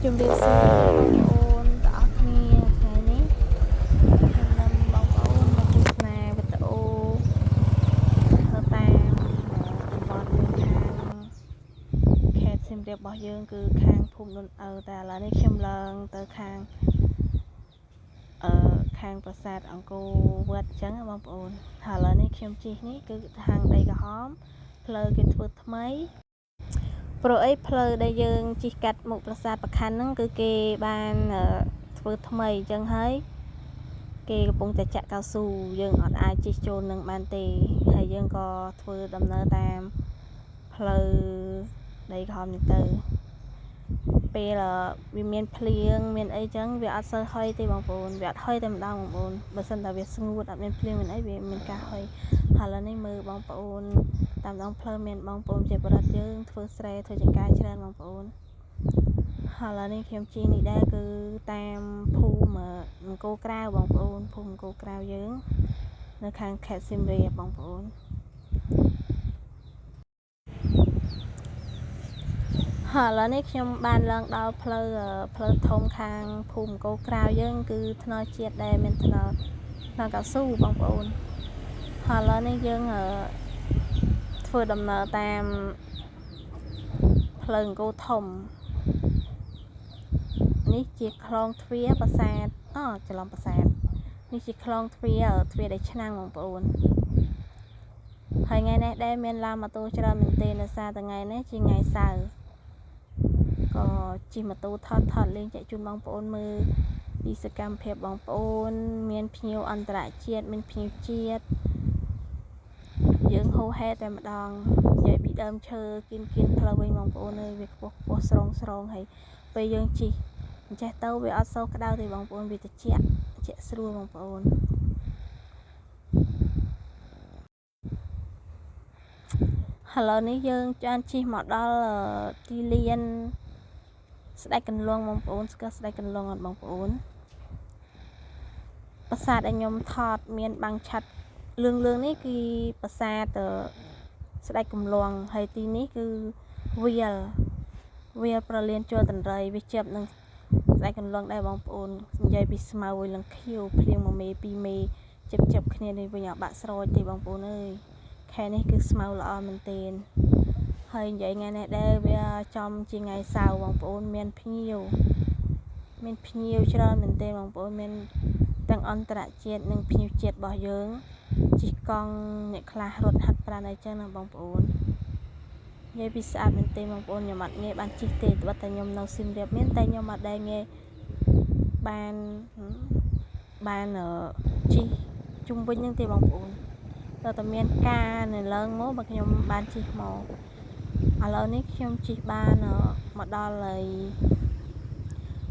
ជំរាបសួរបងប្អូនទាំងអស់គ្នាថ្ងៃនេះខ្ញុំនាំបងប្អូនមកទស្សនាវីដេអូនៅតាមតំបន់ខាងខេត្តសៀមរាបរបស់យើងគឺខាងភូមិនុនអើតែឥឡូវនេះខ្ញុំឡើងទៅខាងប្រាសាទអង្គរវត្តអញ្ចឹងបងប្អូនហើយឥឡូវនេះខ្ញុំជិះនេះគឺខាងដីក្រហមផ្លូវគេធ្វើថ្មីព្រោះអីផ្លូវដែលយើងជិះកាត់មុខប្រាសាទប្រខ័ណ្ឌហ្នឹងគឺគេបានធ្វើថ្មីអញ្ចឹងហើយគេកំពុងតែចាក់កៅស៊ូយើងអត់អាចជិះចូលនឹងបានទេហើយយើងក៏ធ្វើដំណើរតាមផ្លូវដីក្រហមនេះទៅពេលវាមានភ្លៀងមានអីចឹងវាអត់សូវហុយទេបងប្អូនវាអត់ហុយតែម្ដងបងប្អូនបើសិនតែវាស្ងួតអត់មានភ្លៀងមានអីវាមានការហុយហើយឥឡូវនេះមើលបងប្អូនតាមដងផ្លូវមានបងប្អូនជាបរិបទយើងធ្វើស្រែធ្វើចង្ការច្រើនបងប្អូនហើយឥឡូវនេះខ្ញុំជិះនេះដែរគឺតាមភូមិអង្គរក្រៅបងប្អូនភូមិអង្គរក្រៅយើងនៅខាងខេត្តសៀមរាបបងប្អូនហើយឥឡូវនេះខ្ញុំបានឡើងដល់ផ្លូវធំខាងភូមិអង្គរក្រៅយើងគឺថ្នល់ជាតិដែលមានថ្នល់កៅស៊ូបងប្អូនហើយឥឡូវនេះយើងធ្វើដំណើរតាមផ្លូវអង្គរធំនេះជាខ្លងទ្វារប្រាសាទច្រឡំប្រាសាទនេះជាខ្លងទ្វារដែលឆ្នាំងបងប្អូនហើយថ្ងៃនេះដែរមានឡានម៉ូតូច្រើនមែនទេដោយសារថ្ងៃនេះជាថ្ងៃសៅរ៍ក៏ជិះម៉ូតូថតលេងចែកជូនបងប្អូនមើលពីសកម្មភាពបងប្អូនមានភ្ញៀវអន្តរជាតិមានភ្ញៀវជាតិយើងហូហែតែម្ដងនិយាយពីដើមឈើគៀនផ្លូវវិញបងប្អូនអើយវាខ្ពស់ស្រងហើយពេលយើងជិះអញ្ចេះទៅវាអត់សូវក្តៅទេបងប្អូនវាត្រជាក់ស្រួលបងប្អូនឥឡូវនេះយើងចានជិះមកដល់ទីលានស្ដេចកន្លងបងប្អូនស្គាល់ស្ដេចកន្លងអត់បងប្អូនប្រាសាទដែលខ្ញុំថតមានបាំងឆ័ត្រលឿងនេះគឺប្រាសាទស្ដេចកន្លងហើយទីនេះគឺវាលប្រលានចូលតន្ត្រីវាជាប់នឹងស្ដេចកន្លងដែរបងប្អូននិយាយពីស្មៅមួយលឹងខៀវភ្លៀង1មេ2មេជិបគ្នានេះវិញអាបាក់ស្រោចទេបងប្អូនអើយខែនេះគឺស្មៅល្អមែនទែនហើយនិយាយថ្ងៃនេះដែរវាចំជាថ្ងៃសៅរ៍បងប្អូនមានភ្ញៀវច្រើនមែនទែនបងប្អូនមានទាំងអន្តរជាតិនិងភ្ញៀវជាតិរបស់យើងជិះកង់អ្នកខ្លះរត់ហាត់ប្រាណអីចឹងណាបងប្អូននិយាយពីស្អាតមែនទែនបងប្អូនខ្ញុំអត់ងាយបានជិះទេត្បិតតែខ្ញុំនៅសៀមរាបមានតែខ្ញុំអត់ដែលងាយបានជិះជុំវិញហ្នឹងទេបងប្អូនតែមានការនៅឡើងមកបើខ្ញុំបានជិះមកឥឡូវនេះខ្ញុំជិះបានមកដល់ហើយ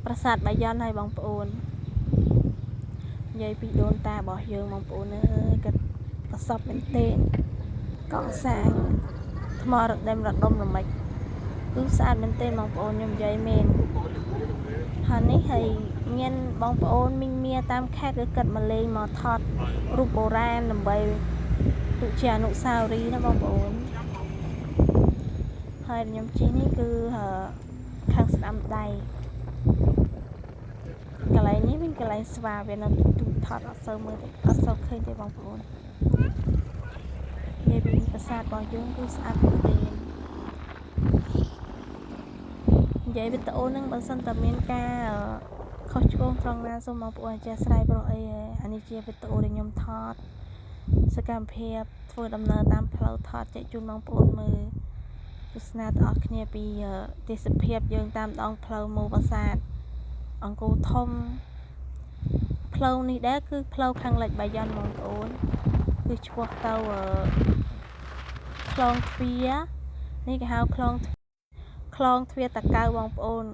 ប្រាសាទបាយ័នហើយបងប្អូននិយាយពីដូនតារបស់យើងបងប្អូនអើយគាត់ប្រសពមែនទេកងសាងថ្មរឹកដេមរដុំរមិចគឺស្អាតមែនទេបងប្អូនខ្ញុំនិយាយមែនហើយនេះហើយមានបងប្អូនមីងមាតាមខេត្តគឺគាត់មកលេងមកថតរូបបុរាណដើម្បីទុកជាអនុស្សាវរីយ៍ណាបងប្អូនហើយខ្ញុំជិះនេះគឺខាងស្ដាំដៃកន្លែងនេះវិញកន្លែងស្វាវានៅទូថតអត់សូវឃើញទេបងប្អូននិយាយពីប្រាសាទរបស់យើងគឺស្អាតមែនទេនិយាយវីដេអូហ្នឹងបើសិនតែមានការខុសឆ្គងត្រង់ណាសូមបងប្អូនអធិស្ឋានព្រោះអីអានេះជាវីដេអូដែលខ្ញុំថតសកម្មភាពធ្វើដំណើរតាមផ្លូវថតចែកជូនបងប្អូនមើលទស្សនាទាំងអស់គ្នាពីទេសភាពយើងតាមដងផ្លូវមកប្រាសាទអង្គរធំផ្លូវនេះដែរគឺផ្លូវខាងលិចបាយ័នបងប្អូនគឺឆ្ពោះទៅខ្លងទ្វារនេះគេហៅខ្លងទ្វារតាកៅបងប្អូន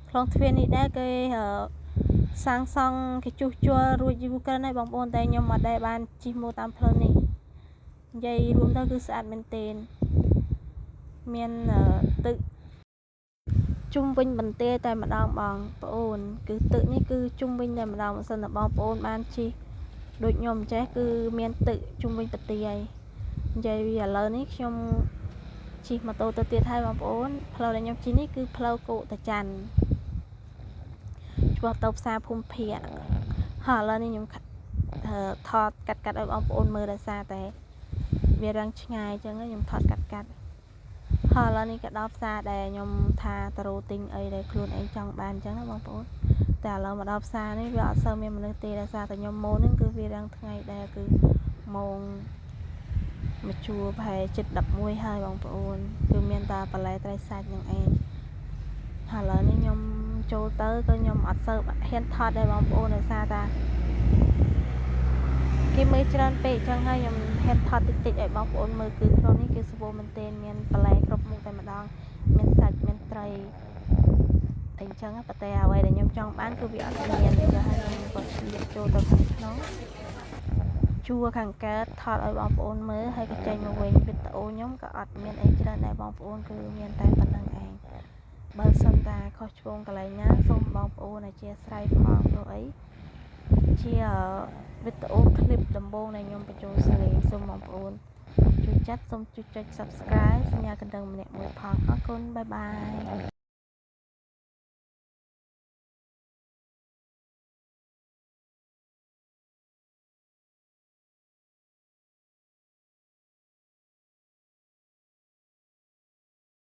ខ្លងទ្វារនេះដែរគេសាងសង់គេជួសជុលរួចយូរកិនហើយបងប្អូនតែខ្ញុំអត់ដែលបានជិះមកតាមផ្លូវនេះនិយាយរួមទៅគឺស្អាតមែនទែនមានទឹកជុំវិញបន្ទាយតែម្ដងបងប្អូនគឺទឹកនេះគឺជុំវិញតែម្ដងបើសិនតែបងប្អូនបានជិះដូចខ្ញុំចេះគឺមានទឹកជុំវិញបន្ទាយនិយាយពីឥឡូវនេះខ្ញុំជិះម៉ូតូទៅទៀតហើយបងប្អូនផ្លូវដែលខ្ញុំជិះនេះគឺផ្លូវគោកតាច័ន្ទ ឆ្ពោះទៅផ្សារភូមិភាគហើយឥឡូវនេះខ្ញុំថតកាត់ឲ្យបងប្អូនមើលដោយសារតែវារាំងឆ្ងាយអញ្ចឹងខ្ញុំថតកាត់ហើយឥឡូវនេះក៏ដល់ផ្សារដែលខ្ញុំថាទៅរកទិញអីដែលខ្លួនឯងចង់បានអញ្ចឹងណាបងប្អូនតែឥឡូវមកដល់ផ្សារនេះវាអត់សូវមានមនុស្សទេដោយសារតែខ្ញុំមកហ្នឹងគឺវារាំងថ្ងៃដែរគឺម៉ោងមកជួរប្រហែលជិត11ហើយបងប្អូនគឺមានតែបន្លែត្រីសាច់នឹងឯងហើយឥឡូវនេះខ្ញុំចូលទៅក៏ខ្ញុំអត់សូវហ៊ានថតដែរបងប្អូនដោយសារតែគេមើលច្រើនពេកអញ្ចឹងហើយខ្ញុំហ៊ានថតតិចឲ្យបងប្អូនមើលគឺក្នុងនេះគឺសម្បូរមែនទែនមានបន្លែគ្រប់មុខតែម្ដងមានសាច់មានត្រីអីអញ្ចឹងប៉ុន្តែអ្វីដែលខ្ញុំចង់បានគឺវាអត់មានអញ្ចឹងហើយខ្ញុំក៏ឆ្លៀតចូលទៅខាងក្នុងជួរខាងកើតថតឲ្យបងប្អូនមើលហើយក៏ចេញមកវិញវីដេអូខ្ញុំក៏អត់មានអីច្រើនដែរបងប្អូនគឺមានតែប៉ុណ្្នឹងឯងបើសិនតាខុសឆ្គងកន្លែងណាសូមបងប្អូនអធិស្ឋានផងព្រោះអីជាវីដេអូឃ្លីបដំបូងដែលខ្ញុំបញ្ចូលសលេងសូមបងប្អូនជួយចាត់សូមជួយចុច Subscribe សញ្ញាកណ្ដឹងម្នាក់មួយផងអរគុណបាយបាយ